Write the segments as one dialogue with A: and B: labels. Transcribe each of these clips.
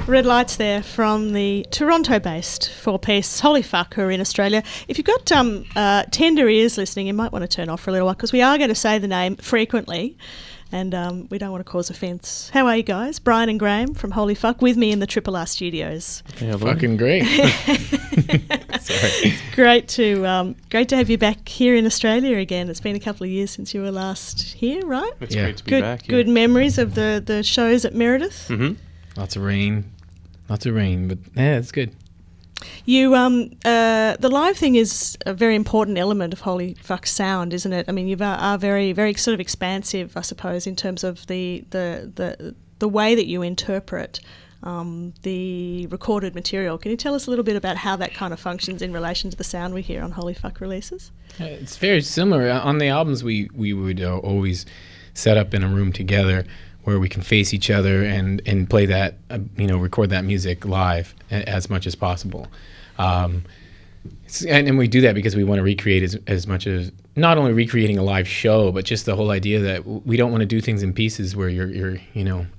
A: Red lights there from the Toronto-based four-piece Holy Fuck, who are in Australia. If you've got tender ears listening, you might want to turn off for a little while, because we are going to say the name frequently, and we don't want to cause offence. How are you guys? Brian and Graham from Holy Fuck with me in the Triple R studios.
B: Yeah, fucking great. Sorry.
A: Great to have you back here in Australia again. It's been a couple of years since you were last here, right?
B: It's great to be back. Yeah.
A: Good memories of the shows at Meredith.
B: Mm-hmm. Lots of rain, but yeah, it's good.
A: You, the live thing is a very important element of Holy Fuck's sound, isn't it? I mean, you are very, very sort of expansive, I suppose, in terms of the way that you interpret the recorded material. Can you tell us a little bit about how that kind of functions in relation to the sound we hear on Holy Fuck releases?
B: It's very similar. On the albums, we would always set up in a room together where we can face each other and play that, record that music live as much as possible. And we do that because we want to recreate as much as, not only recreating a live show, but just the whole idea that we don't want to do things in pieces where you're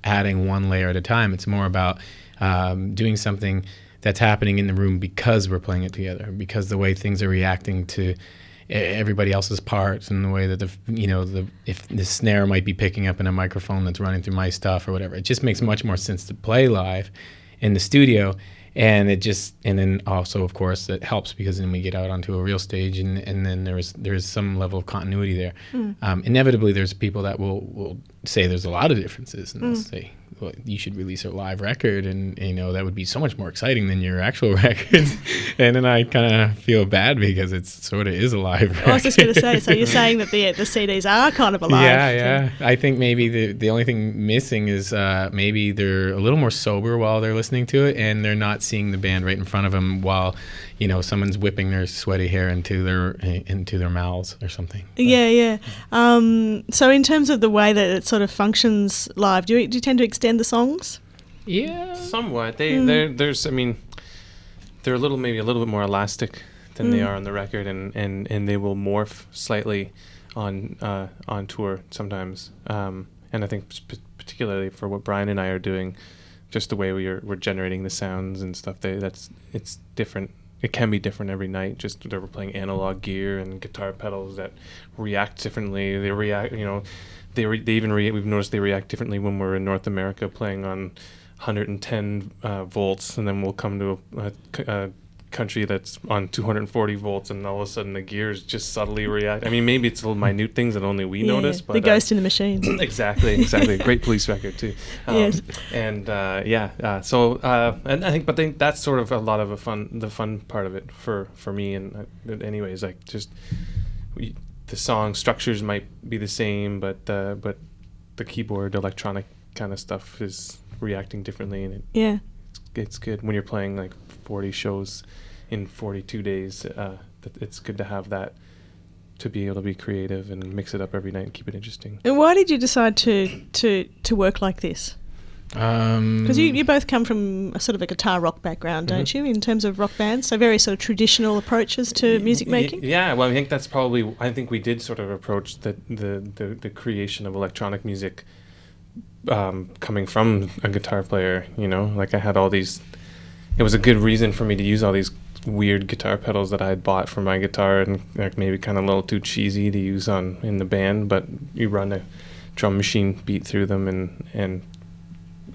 B: adding one layer at a time. It's more about doing something that's happening in the room because we're playing it together, because the way things are reacting to everybody else's parts, and the way that if the snare might be picking up in a microphone that's running through my stuff or whatever. It just makes much more sense to play live in the studio. And then also, of course, it helps because then we get out onto a real stage, and then there's some level of continuity there. Inevitably, there's people that will say there's a lot of differences, and they'll say, well, you should release a live record, and that would be so much more exciting than your actual records. And then I kind of feel bad because it sort of is a live record.
A: I was just going to say, so you're saying that the CDs are kind of a live
B: Yeah. I think maybe the only thing missing is maybe they're a little more sober while they're listening to it, and they're not seeing the band right in front of them while someone's whipping their sweaty hair into their mouths or something.
A: Yeah. So in terms of the way that it sort of functions live, do you tend to extend the songs?
C: Yeah, somewhat. They're a little bit more elastic than they are on the record, and they will morph slightly on tour sometimes. And I think particularly for what Brian and I are doing, just the way we're generating the sounds and stuff, it's different. It can be different every night. Just that we're playing analog gear and guitar pedals that react differently. They react, we've noticed they react differently when we're in North America playing on 110 volts, and then we'll come to a country that's on 240 volts, and all of a sudden the gears just subtly react. I mean, maybe it's little minute things that only we notice. But
A: the ghost in the machine.
C: Exactly. Great Police record too.
A: Yes.
C: And so I think that's sort of a lot of the fun part of it for me. And anyways, like just the song structures might be the same, but the keyboard electronic kind of stuff is reacting differently, and it's good when you're playing like 40 shows in 42 days. It's good to have that, to be able to be creative and mix it up every night and keep it interesting.
A: And why did you decide to work like this? Because you both come from a sort of a guitar rock background, don't you, in terms of rock bands? So very sort of traditional approaches to music making?
C: Yeah, well, I think we did sort of approach the creation of electronic music coming from a guitar player, like I had all these, it was a good reason for me to use all these weird guitar pedals that I had bought for my guitar, and like maybe kind of a little too cheesy to use in the band, but you run a drum machine beat through them and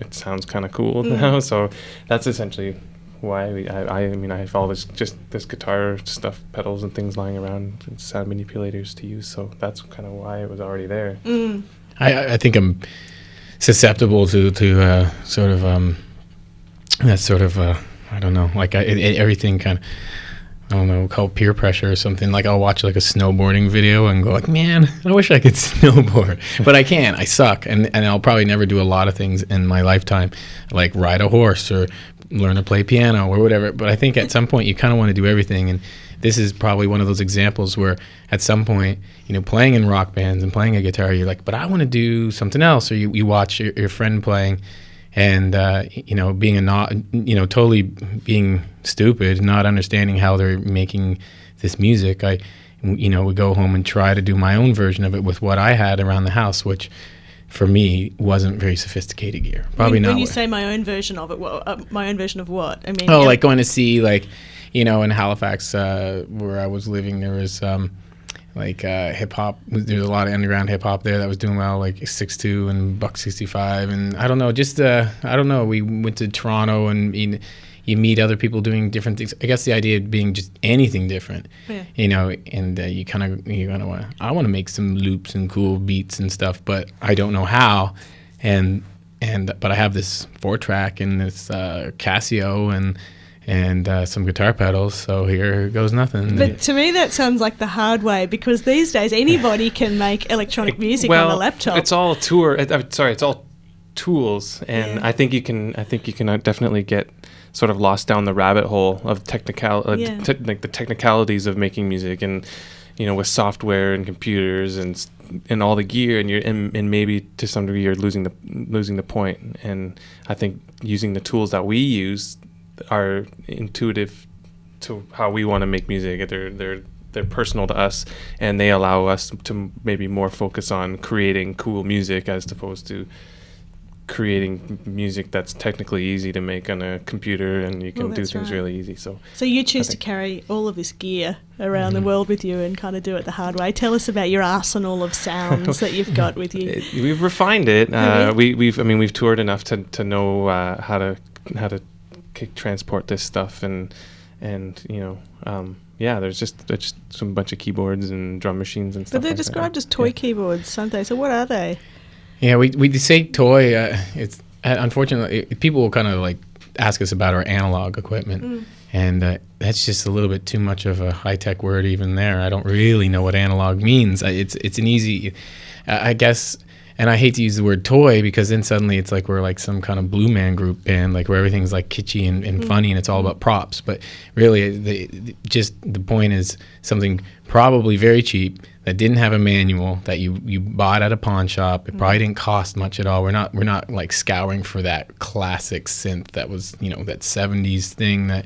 C: it sounds kind of cool now. So that's essentially why I have all this guitar stuff, pedals and things lying around, and sound manipulators to use. So that's kind of why it was already there.
B: I think I'm susceptible to sort of that sort of I don't know, like everything kind of, I don't know, called peer pressure or something. Like I'll watch like a snowboarding video and go like, man, I wish I could snowboard, but I can't. I suck, and I'll probably never do a lot of things in my lifetime, like ride a horse or learn to play piano or whatever. But I think at some point you kind of want to do everything, and this is probably one of those examples where at some point, playing in rock bands and playing a guitar, you're like, but I want to do something else. Or you watch your friend playing, and being totally being stupid, not understanding how they're making this music. I would go home and try to do my own version of it with what I had around the house, which for me, wasn't very sophisticated gear. Probably not.
A: When you say my own version of it, my own version of what? I mean,
B: like going to see, like, you know, in Halifax, where I was living, there was hip hop. There's a lot of underground hip hop there that was doing well, like 6'2" and Buck 65, and I don't know. We went to Toronto, and you meet other people doing different things. I guess the idea of being just anything different, you know, and I want to make some loops and cool beats and stuff, but I don't know how, but I have this 4-track and this Casio and some guitar pedals, so here goes nothing.
A: But to me that sounds like the hard way, because these days anybody can make electronic music on a laptop.
C: It's all it's all tools, and I think you can definitely get sort of lost down the rabbit hole of like the technicalities of making music, and you know, with software and computers and all the gear, and maybe to some degree you're losing the point. And I think using the tools that we use are intuitive to how we want to make music. They're personal to us, and they allow us to maybe more focus on creating cool music as opposed to creating music that's technically easy to make on a computer, and you can do things really easy. So
A: you choose to carry all of this gear around the world with you and kind of do it the hard way. Tell us about your arsenal of sounds that you've got with you.
C: We've refined it. We've toured enough to know how to transport this stuff, and you know, there's just some bunch of keyboards and drum machines and stuff.
A: But they're described as toy keyboards, aren't they? So what are they?
B: Yeah, we say toy. It's unfortunately people will kind of like ask us about our analog equipment, and that's just a little bit too much of a high-tech word even there. I don't really know what analog means. It's an easy, I guess. And I hate to use the word toy, because then suddenly it's like we're like some kind of Blue Man Group band, like where everything's like kitschy and funny, and it's all about props. But really, the point is something probably very cheap that didn't have a manual, that you bought at a pawn shop. It probably didn't cost much at all. We're not like scouring for that classic synth that was, you know, that 70s thing that,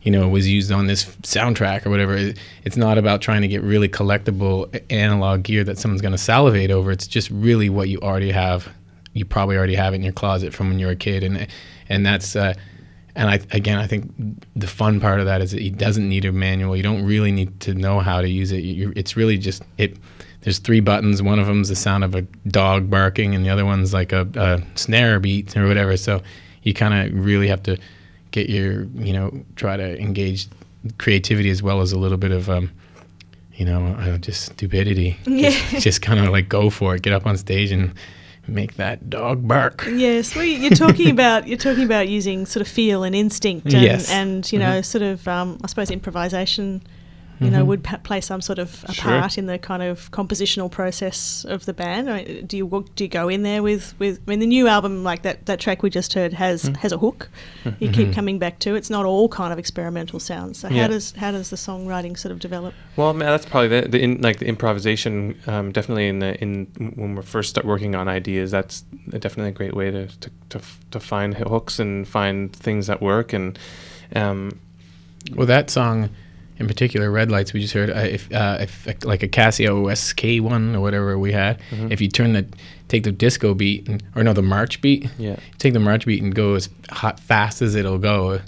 B: you know, was used on this soundtrack or whatever. It's not about trying to get really collectible analog gear that someone's going to salivate over. It's just really what you already have. You probably already have it in your closet from when you were a kid, and that's I think the fun part of that is that it doesn't need a manual. You don't really need to know how to use it. It's really just it. There's 3 buttons. One of them's the sound of a dog barking, and the other one's like a snare beat or whatever. So you kind of really have to get your, you know, try to engage creativity as well as a little bit of, just stupidity.
A: Yeah.
B: Just kind of like go for it. Get up on stage and make that dog bark.
A: Yes, well, you're talking about using sort of feel and instinct, and you know, sort of I suppose improvisation. You know, would play some sort of a part in the kind of compositional process of the band. I mean, do you go in there with? I mean, the new album, like that track we just heard, has a hook. You keep coming back to. It's not all kind of experimental sounds. So how does the songwriting sort of develop?
C: Well, that's probably the improvisation. Definitely when we first start working on ideas, that's definitely a great way to find hooks and find things that work. And
B: well, that song in particular, Red Lights, we just heard, if like a Casio SK1 or whatever we had, if you take the disco beat, the march beat, take the march beat and go as fast as it'll go,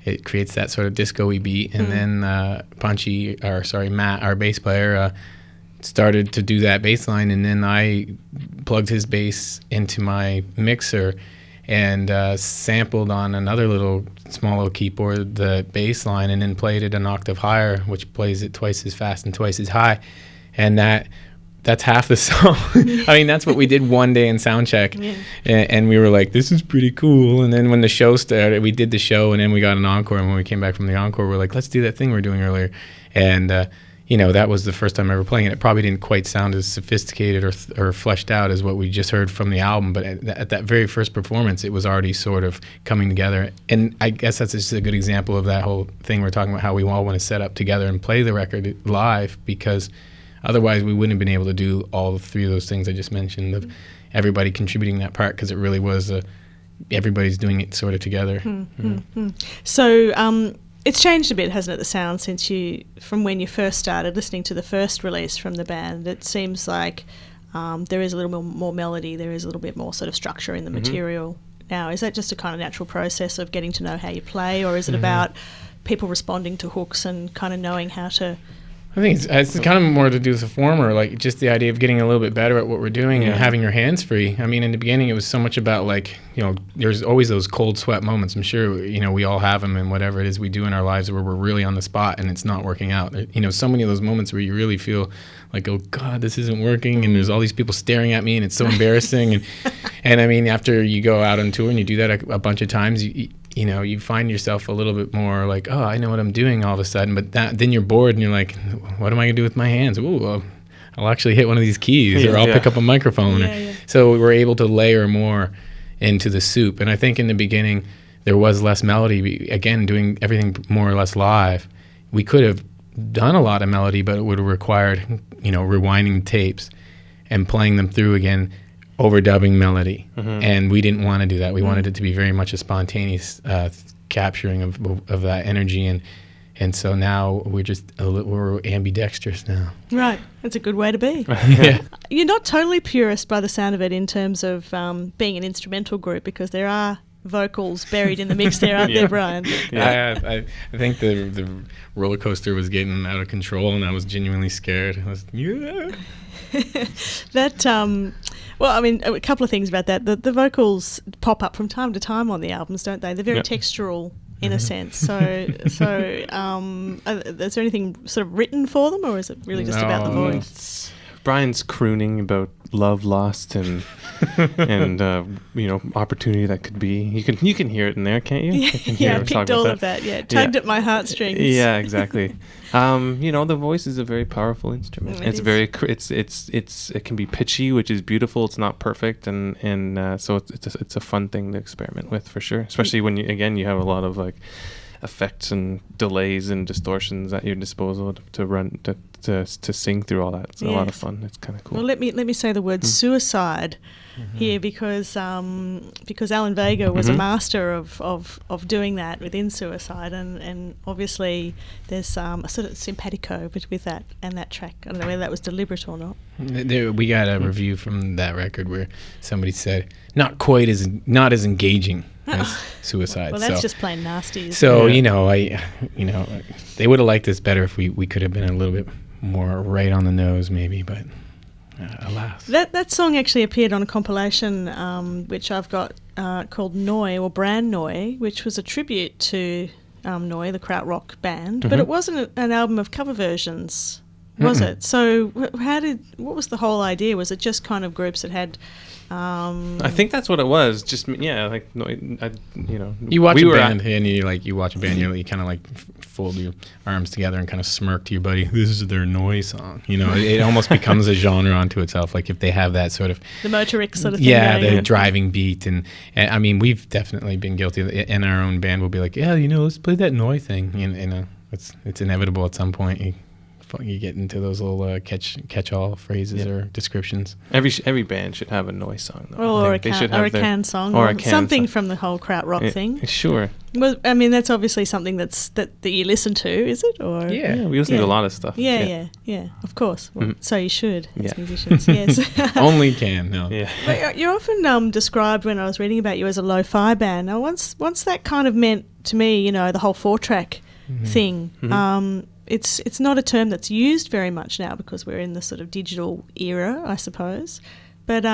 B: it creates that sort of disco-y beat. And then Matt, our bass player, started to do that bass line, and then I plugged his bass into my mixer and sampled on another small little keyboard the bass line, and then played it an octave higher, which plays it twice as fast and twice as high. And that's half the song. I mean, that's what we did one day in soundcheck, and we were like, this is pretty cool. And then when the show started, we did the show, and then we got an encore, and when we came back from the encore, we're like, let's do that thing we were doing earlier. And that was the first time ever playing it. It probably didn't quite sound as sophisticated or fleshed out as what we just heard from the album, but at that very first performance, it was already sort of coming together. And I guess that's just a good example of that whole thing we're talking about, how we all want to set up together and play the record live, because otherwise we wouldn't have been able to do all 3 of those things I just mentioned, of everybody contributing that part, because it really was everybody's doing it sort of together.
A: So it's changed a bit, hasn't it, the sound, from when you first started listening to the first release from the band? It seems like there is a little more melody, there is a little bit more sort of structure in the material. Now, is that just a kind of natural process of getting to know how you play, or is it about people responding to hooks and kind of knowing how to...
B: I think it's kind of more to do with the former, like just the idea of getting a little bit better at what we're doing and having your hands free. I mean, in the beginning, it was so much about like, there's always those cold sweat moments. I'm sure, we all have them in whatever it is we do in our lives where we're really on the spot and it's not working out. So many of those moments where you really feel like, oh God, this isn't working, and there's all these people staring at me and it's so embarrassing. And I mean, after you go out on tour and you do that a bunch of times, you find yourself a little bit more like, oh, I know what I'm doing all of a sudden. But then you're bored and you're like, what am I going to do with my hands? Ooh, I'll actually hit one of these keys, or I'll pick up a microphone. So we're able to layer more into the soup. And I think in the beginning, there was less melody. Again, doing everything more or less live. We could have done a lot of melody, but it would have required, rewinding tapes and playing them through again, overdubbing melody. And we didn't want to do that. We wanted it to be very much a spontaneous capturing of that energy, and so now we're ambidextrous now.
A: Right, that's a good way to be. You're not totally purist by the sound of it in terms of being an instrumental group, because there are vocals buried in the mix there, aren't there, Brian?
B: I think the roller coaster was getting out of control, and I was genuinely scared. I was
A: that well, I mean, a couple of things about that. The vocals pop up from time to time on the albums, don't they? They're very textural in a sense. So is there anything sort of written for them, or is it really just about the voice?
C: Brian's crooning about love lost and opportunity that could be. You can hear it in there, can't you?
A: I picked all of that. Yeah, tugged at my heartstrings.
C: Yeah, exactly. The voice is a very powerful instrument. It can be pitchy, which is beautiful. It's not perfect, and so it's a fun thing to experiment with for sure. Especially when you have a lot of like effects and delays and distortions at your disposal to sing through all that. It's a lot of fun. It's kind of cool.
A: Well, let me say the word suicide here, because Alan Vega was a master of doing that within Suicide, and obviously there's a sort of simpatico with that and that track. I don't know whether that was deliberate or not.
B: We got a review from that record where somebody said not as engaging as Suicide.
A: Well, that's just plain nasty.
B: So they would have liked this better if we could have been a little bit more right on the nose, maybe, but alas.
A: That song actually appeared on a compilation which I've got called Noi, or Brand Noi, which was a tribute to Noi, the krautrock band, but it wasn't an album of cover versions, was it? So what was the whole idea? Was it just kind of groups that had...
C: I think that's what it was. Just like
B: you watch a band and you watch a band, you kind of like fold your arms together and kind of smirk to your buddy. This is their noise song. It almost becomes a genre unto itself. Like if they have that sort of
A: the Motorix sort of thing.
B: Yeah, the driving beat, and I mean we've definitely been guilty of it. In our own band. We'll be like, let's play that noise thing. It's inevitable at some point. You get into those little catch-all phrases or descriptions.
C: Every band should have a noise song, though.
A: Or a can song, or something from the whole krautrock thing.
C: Sure.
A: Well, I mean, that's obviously something that you listen to, is it? Or
C: we listen to a lot of stuff.
A: Yeah, of course. Well, so you should as musicians. Yes.
B: Only can. No.
A: Yeah. But you're often described, when I was reading about you, as a lo-fi band. Now, once that kind of meant to me, the whole 4-track thing. It's not a term that's used very much now because we're in the sort of digital era, I suppose. But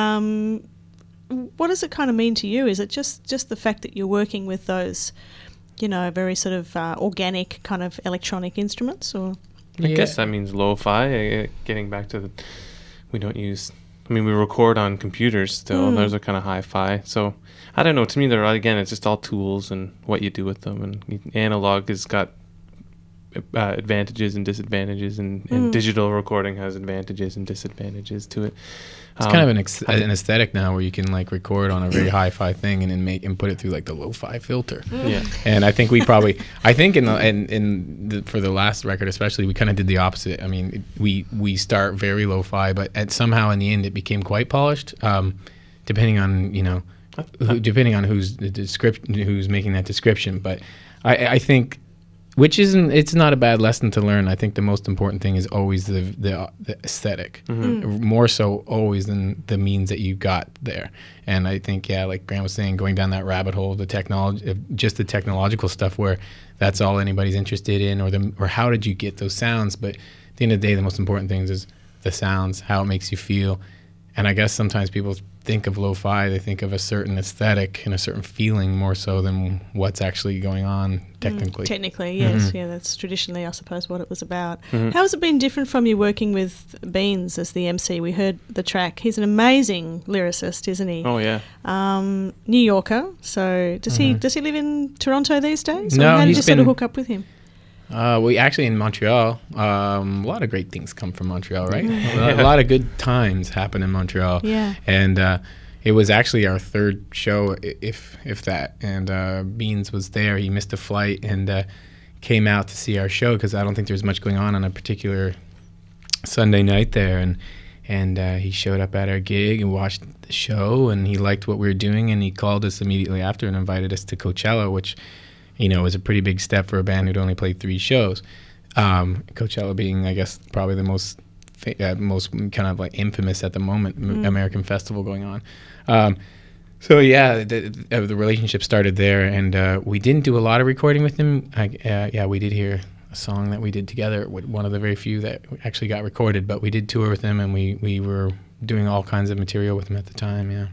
A: what does it kind of mean to you? Is it just the fact that you're working with those, very sort of organic kind of electronic instruments? Or
C: I guess that means lo-fi. Getting back to we don't use... I mean, we record on computers still. Those are kind of hi-fi. So I don't know. To me, it's just all tools and what you do with them. And analog has got advantages and disadvantages, and digital recording has advantages and disadvantages to it.
B: It's kind of an aesthetic now where you can like record on a very hi-fi thing and then put it through like the lo-fi filter.
C: Yeah.
B: And I think we probably for the last record especially, we kind of did the opposite. I mean, we start very lo-fi, but somehow in the end it became quite polished. Depending on who's making that description, but I think which isn't, it's not a bad lesson to learn. I think the most important thing is always the aesthetic, more so always than the means that you got there. And I think, yeah, like Graham was saying, going down that rabbit hole of the technology, just the technological stuff, where that's all anybody's interested in, or how did you get those sounds? But at the end of the day, the most important things is the sounds, how it makes you feel. And I guess sometimes people think of lo-fi, they think of a certain aesthetic and a certain feeling more so than what's actually going on technically.
A: Technically, yes. Yeah, that's traditionally, I suppose, what it was about. How has it been different from you working with Beans as the MC? We heard the track. He's an amazing lyricist, isn't he?
C: Oh, yeah.
A: New Yorker. So does he live in Toronto these days?
B: No,
A: or how did
B: he's
A: you sort of hook up with him?
B: We actually in Montreal, a lot of great things come from Montreal, right? A lot of good times happen in Montreal.
A: Yeah.
B: And it was actually our third show, if that. And Beans was there. He missed a flight and came out to see our show because I don't think there's much going on a particular Sunday night there. And he showed up at our gig and watched the show, and he liked what we were doing, and he called us immediately after and invited us to Coachella, which, you know, was a pretty big step for a band who'd only played 3 shows. Coachella being, I guess, probably the most kind of like infamous at the moment American festival going on. So yeah, the relationship started there, and we didn't do a lot of recording with him. We did hear a song that we did together, with one of the very few that actually got recorded, but we did tour with him, and we were doing all kinds of material with him at the time. Yeah.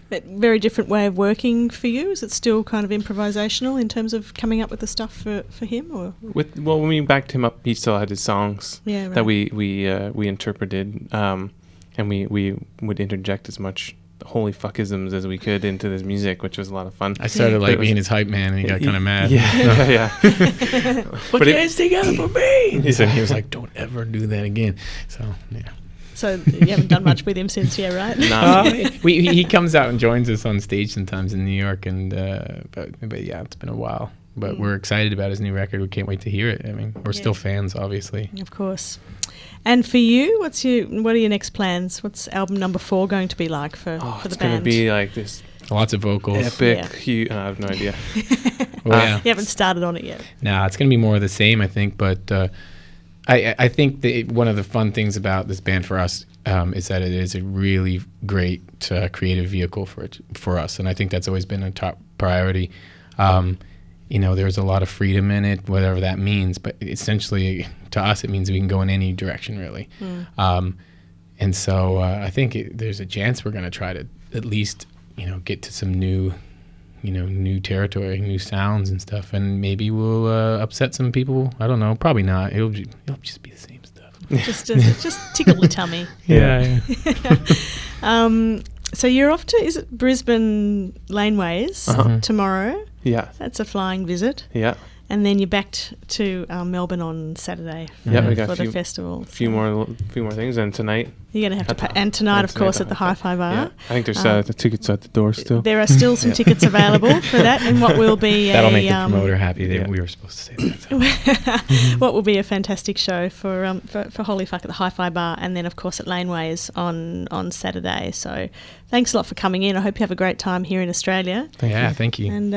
A: But very different way of working for you? Is it still kind of improvisational in terms of coming up with the stuff for him? Or
C: When we backed him up, he still had his songs that we interpreted, and we would interject as much holy fuckisms as we could into this music, which was a lot of fun.
B: I started being his hype man, and he got kind of mad.
C: Yeah.
B: Put your hands together for me. So he was like, "Don't ever do that again." So yeah.
A: So you haven't done much with him since, yeah, right?
C: No.
B: He comes out and joins us on stage sometimes in New York, and but yeah, it's been a while. But we're excited about his new record. We can't wait to hear it. I mean, we're still fans, obviously.
A: Of course. And for you, what are your next plans? What's album number 4 going to be like for the band?
C: It's going to be like this
B: lots of vocals,
C: epic. I have no idea.
A: You haven't started on it yet.
B: Nah, it's going to be more of the same, I think. But I think one of the fun things about this band for us is that it is a really great creative vehicle for us, and I think that's always been a top priority. There's a lot of freedom in it, whatever that means, but essentially to us it means we can go in any direction, really. And so I think there's a chance we're going to try to at least get to some new territory, new sounds and stuff, and maybe we'll upset some people. I don't know, probably not. It'll just be the same stuff.
A: Just tickle the tummy.
B: Yeah.
A: So you're off to, is it Brisbane Laneways tomorrow?
C: Yeah.
A: That's a flying visit.
C: Yeah.
A: And then you're back to Melbourne on Saturday for the festival.
C: A few more things, and tonight.
A: You're going to have to pay. And tonight, of course, at the Hi-Fi Bar.
C: Yeah. I think there's the tickets at the door still.
A: There are still some tickets available for that, and what will be
B: that'll make the promoter happy. We were supposed to say that.
A: What will be a fantastic show for Holy Fuck at the Hi-Fi Bar, and then, of course, at Laneways on Saturday. So thanks a lot for coming in. I hope you have a great time here in Australia.
B: Yeah, thank you.
A: And